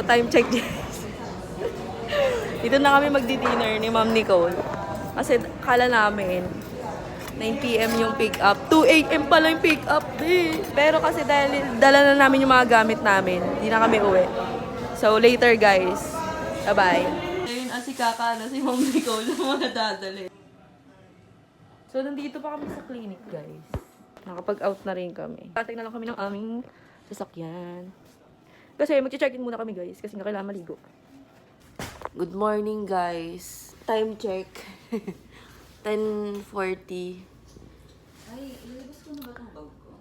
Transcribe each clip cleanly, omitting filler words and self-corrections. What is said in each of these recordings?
time check guys. Dito na kami magdi-dinner ni Ma'am Nicole. Kasi kala namin 9 PM yung pick up. 2 AM pala yung pick up. Pero kasi dahil dala na namin yung mga gamit namin, hindi na kami uwi. So later guys. Bye-bye. Ayun, asikaka na si Ma'am Nicole na mga dadali. So nandito pa kami sa clinic guys. Nakapag-out na rin kami. Tatay na lang kami ng aming sasakyan. Kasi mag-check-in muna kami guys kasi nga kailangan maligo. Good morning guys. Time check. 10:40. Ay, ilabas ko na ba itong bag ko?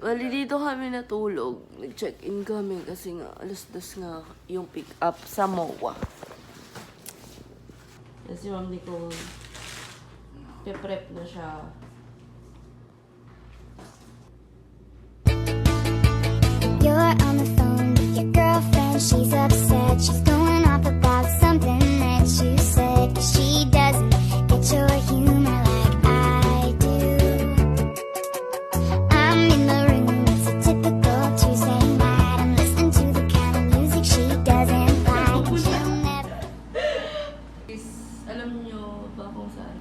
Bali dito kami natulog. Nag-check-in kami kasi nga alas 2 nga yung pick-up sa MOA. Yan si Ma'am Nicole. Pe-prep na siya. You're on the phone with your girlfriend. She's upset. She's going off about something that you said. 'Cause she doesn't get your humor like I do. I'm in the room. It's a typical Tuesday night. I'm listening to the kind of music she doesn't like. She'll never. Guys, alam niyo ba kung saan?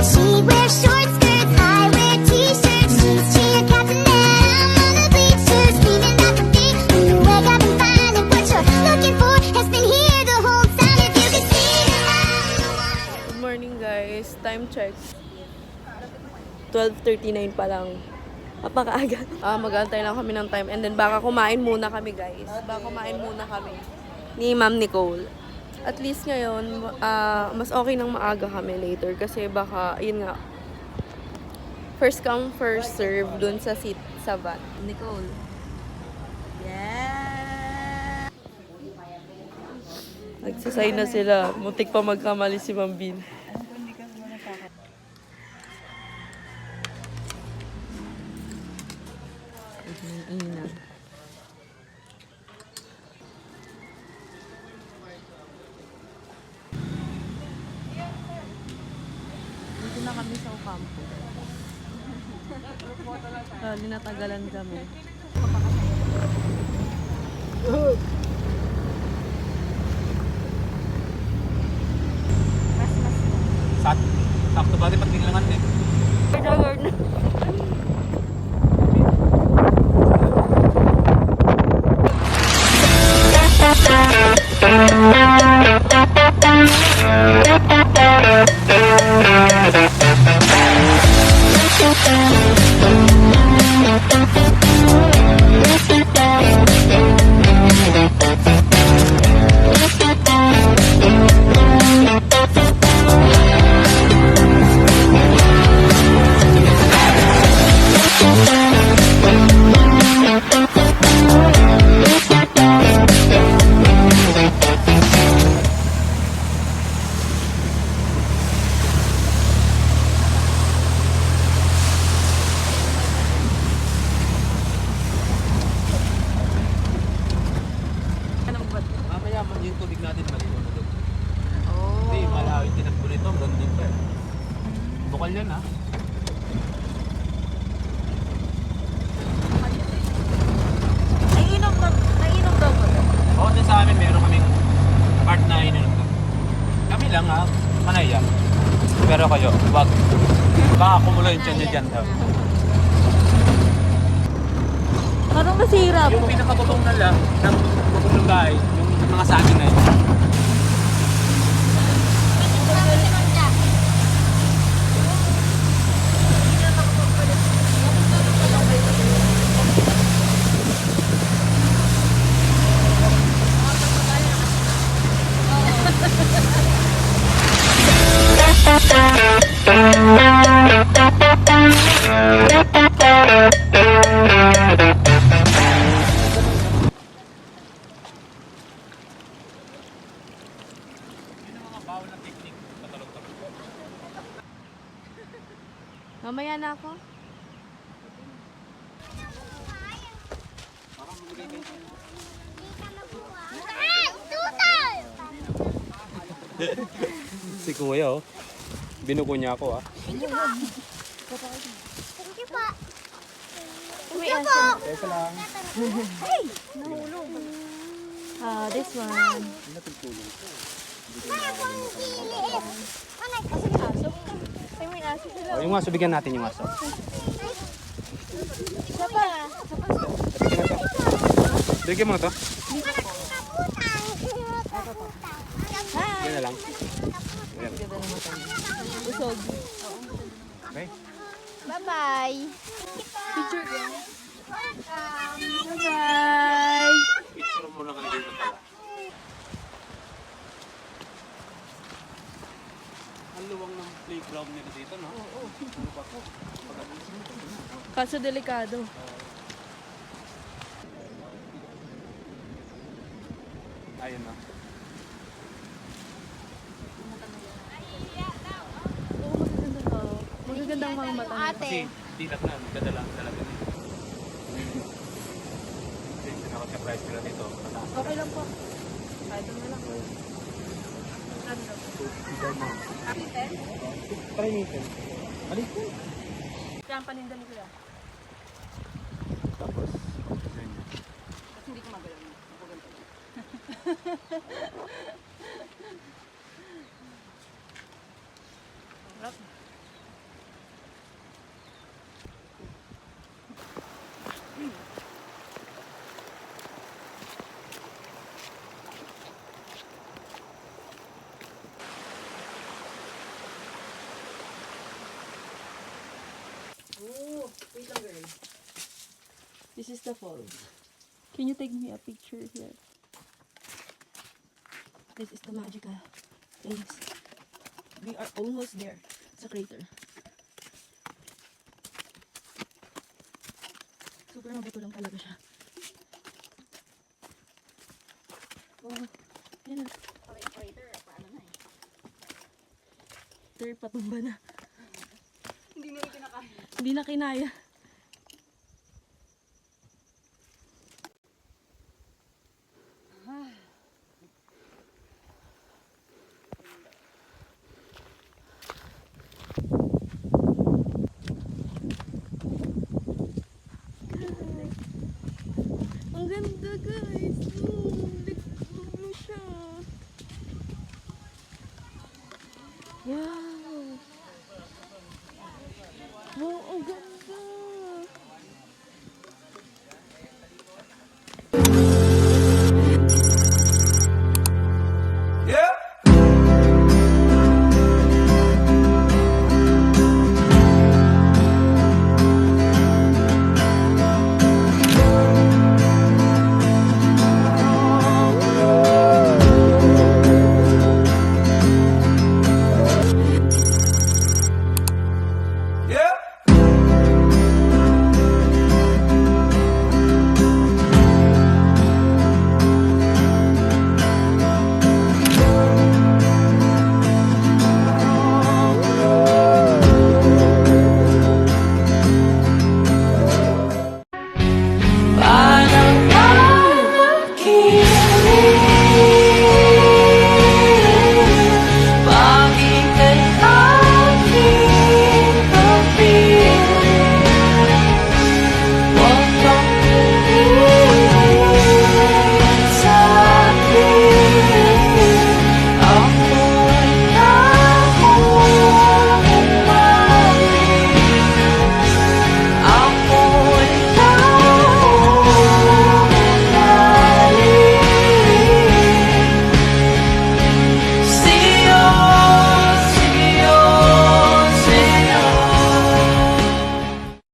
She wears short skirts, I wear t-shirts. She's cheer captain and I'm on the bleachers, screaming at the beat. When you wake up and find that what you're looking for has been here the whole time. If you could see that I'm the one. Good morning guys. Time check. 12:39 pa lang. Napakaaga. Mag-aantay lang kami ng time and then baka kumain muna kami guys. Baka kumain muna kami ni Ma'am Nicole. At least ngayon, mas okay nang maaga kami later kasi baka, yun nga, first come, first serve dun sa seat sa van. Nicole. Yeah! Nagsasay na sila. Muntik pa magkamali si Ma'am Bin. Ina. Dito na kami sa Ocampo. Linatagalan kami. Sakto ba rin pag nilangan eh? Mamaya yung tubig natin maligo na doon. Hindi, malawit tinagpo nito. Gandun pa eh. Bukal yan ha. Naiinom daw ko to. Oo, din sa amin meron kaming part na ininom doon. Kami lang ha, manaya. Pero kayo, wag. Baka kumulo yung tiyan nyo dyan. Parang nasira po. Yung pinakababong na lang ng bubong ng bahay, yung mga saging na yun. Mamaya na ako. Si Kuya oh. Binuko niya ako ah. Thank you po. May aso. Teka lang. This one. Ay, may aso sila. Oh, yung aso, bigyan natin yung aso. Isa pa. Bigyan mo na to. Hi! Yan na lang. Ayan. Usog. Okay. Bye-bye! Picture ko. Welcome! Bye! Picture mo na kanina dito pala. Ang luwang ng playground nila dito, no? Oo. Kaso delikado. Ayun na. Magagandang mga mata niya. Ate. Kasi dilak na, magdadala talaga nito. Kasi pinaka-surprise nila dito. Okay lang po. Kahit ano lang. Try natin. Balik ko. Kaya ang paninda ni Kuya. Tapos, Kasi hindi ko magalaw na. Ako ganito. Harap. Oh, wait lang girl. This is the falls. Can you take me a picture here? This is the magical place. We are almost there sa crater. Super mabato lang talaga siya. Oh, yan na. Paano na eh. Crater patumba na. Hindi na rin kinakaya. Hindi na kinaya. Ang ganda guys. Look mo siya. Wow.